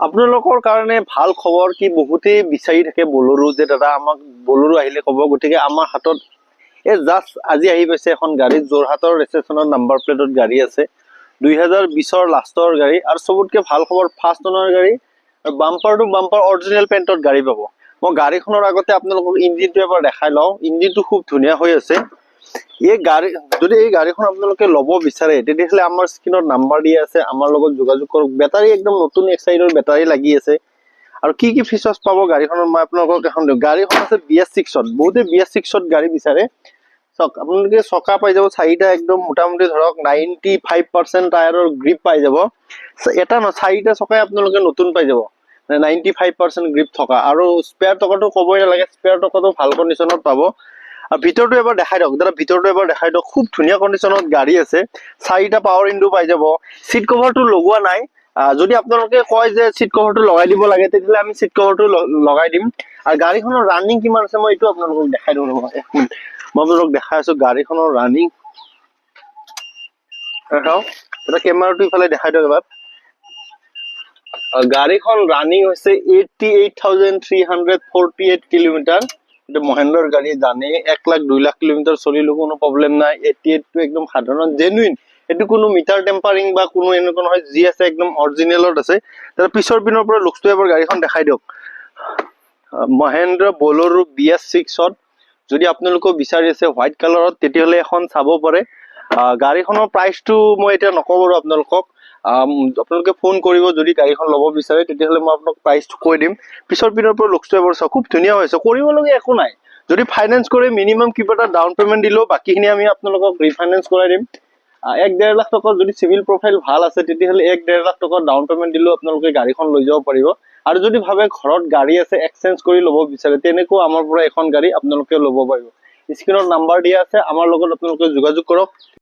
আপোনালোকৰ কাৰণে ভাল খবৰ কি বহুতেই বিচাৰি থাকে বলেৰো যে দাদা আমাক বলেৰো আহিলে ক'ব। গতিকে আমাৰ হাতত এই জাষ্ট আজি আহি পাইছে এখন গাড়ী, যোৰহাটৰ ৰেজিষ্ট্ৰেশ্যনৰ নাম্বাৰ প্লেটত গাড়ী আছে, 2020ৰ লাষ্টৰ গাড়ী। আৰু চবতকে ভাল খবৰ, ফাৰ্ষ্ট অনাৰ গাড়ী, বাম্পাৰ টু বাম্পাৰ অৰিজিনেল পেইণ্টত গাড়ী পাব। মই গাড়ীখনৰ আগতে আপোনালোকক ইঞ্জিনটো এবাৰ দেখাই লওঁ। ইঞ্জিনটো খুব ধুনীয়া হৈ আছে। যদি এই গাড়ীখন আপোনালোকে ল'ব বিচাৰে তেতিয়াহ'লে আমাৰ স্ক্ৰীনত নাম্বাৰ দিয়া আছে, আমাৰ লগত যোগাযোগ কৰক। বেটাৰী একদম নতুন এক্সাইডৰ বেটাৰী লাগি আছে। আৰু কি কি ফিচাৰ্ছ পাব গাড়ীখনত মই আপোনালোকক এখন দিওঁ। গাড়ীখন আছে BS6ত, বহুতে BS6ত গাড়ী বিচাৰে। চাওক, আপোনালোকে চকা পাই যাব 4টা, একদম মোটামুটি ধৰক 95% টায়াৰৰ গ্ৰিপ পাই যাব। এটা ন 4টা চকাই আপোনালোকে নতুন পাই যাব, 95% গ্ৰিপ থকা। আৰু স্পেয়াৰ টকাটো ক'বই নালাগে, স্পেয়াৰ টকাটো ভাল কণ্ডিশ্যনত পাব। আৰু ভিতৰটো এবাৰ দেখাই দিয়ক দাদা, ভিতৰটো এবাৰ দেখাই দিয়ক। খুব ধুনীয়া কণ্ডিশ্যনত গাড়ী আছে। 4টা পাৱাৰ উইণ্ডো পাই যাব। চিট কভাৰটো লগোৱা নাই। যদি আপোনালোকে কয় যে চিট কভাৰটো লগাই দিব লাগে তেতিয়াহ'লে আমি চিট কভাৰটো লগাই দিম। আৰু গাড়ীখনৰ ৰানিং কিমান আছে মই এইটো আপোনালোকক দেখাই দিওঁ। মই আপোনালোকক দেখাই আছো গাড়ীখনৰ ৰানিং। এটা কেমেৰাটো ইফালে দেখাই দিয়ক এবাৰ। গাড়ীখন ৰানিং হৈছে 88,348 কিলোমিটাৰ। এটা মহেন্দ্ৰৰ গাড়ী জানে, 1 লাখ 2 লাখ কিলোমিটাৰ চলিলেও কোনো প্ৰব্লেম নাই। 88টো একদম সাধাৰণ জেনুইন, এইটো কোনো মিটাৰ টেম্পাৰিং বা কোনো এনেকুৱা নহয়। যি আছে একদম অৰিজিনেলত আছে। তাৰ পিছৰ পিনৰ পৰা লুকছটো এবাৰ গাড়ীখন দেখাই দিয়ক। মহেন্দ্ৰ বলেৰো BS6ত যদি আপোনালোকে বিচাৰি আছে হোৱাইট কালাৰত তেতিয়াহ'লে এখন চাব পাৰে। গাড়ীখনৰ প্ৰাইচটো মই এতিয়া নকওঁ বাৰু আপোনালোকক। আপোনালোকে ফোন কৰিব যদি গাড়ীখন ল'ব বিচাৰে, তেতিয়াহ'লে মই আপোনাক প্ৰাইচটো কৈ দিম। পিছৰ পিনৰ পৰা লুকছটো এবাৰ চাওক, খুব ধুনীয়া হৈছে। কৰিবলগীয়া একো নাই। যদি ফাইনেন্স কৰে মিনিমাম কিবা এটা ডাউন পেমেণ্ট দিলেও বাকীখিনি আমি আপোনালোকক ৰিফাইনেন্স কৰাই দিম। 1-1.5 লাখ টকা যদি চিভিল প্ৰফাইল ভাল আছে তেতিয়াহ'লে 1-1.5 লাখ টকা ডাউন পেমেণ্ট দিলেও আপোনালোকে গাড়ীখন লৈ যাব পাৰিব। আৰু যদি ভাবে ঘৰত গাড়ী আছে এক্সচেঞ্জ কৰি ল'ব বিচাৰে, তেনেকৈ আমাৰ পৰা এখন গাড়ী আপোনালোকে ল'ব পাৰিব। স্ক্ৰীনত নাম্বাৰ দিয়া আছে, আমাৰ লগত আপোনালোকে যোগাযোগ কৰক।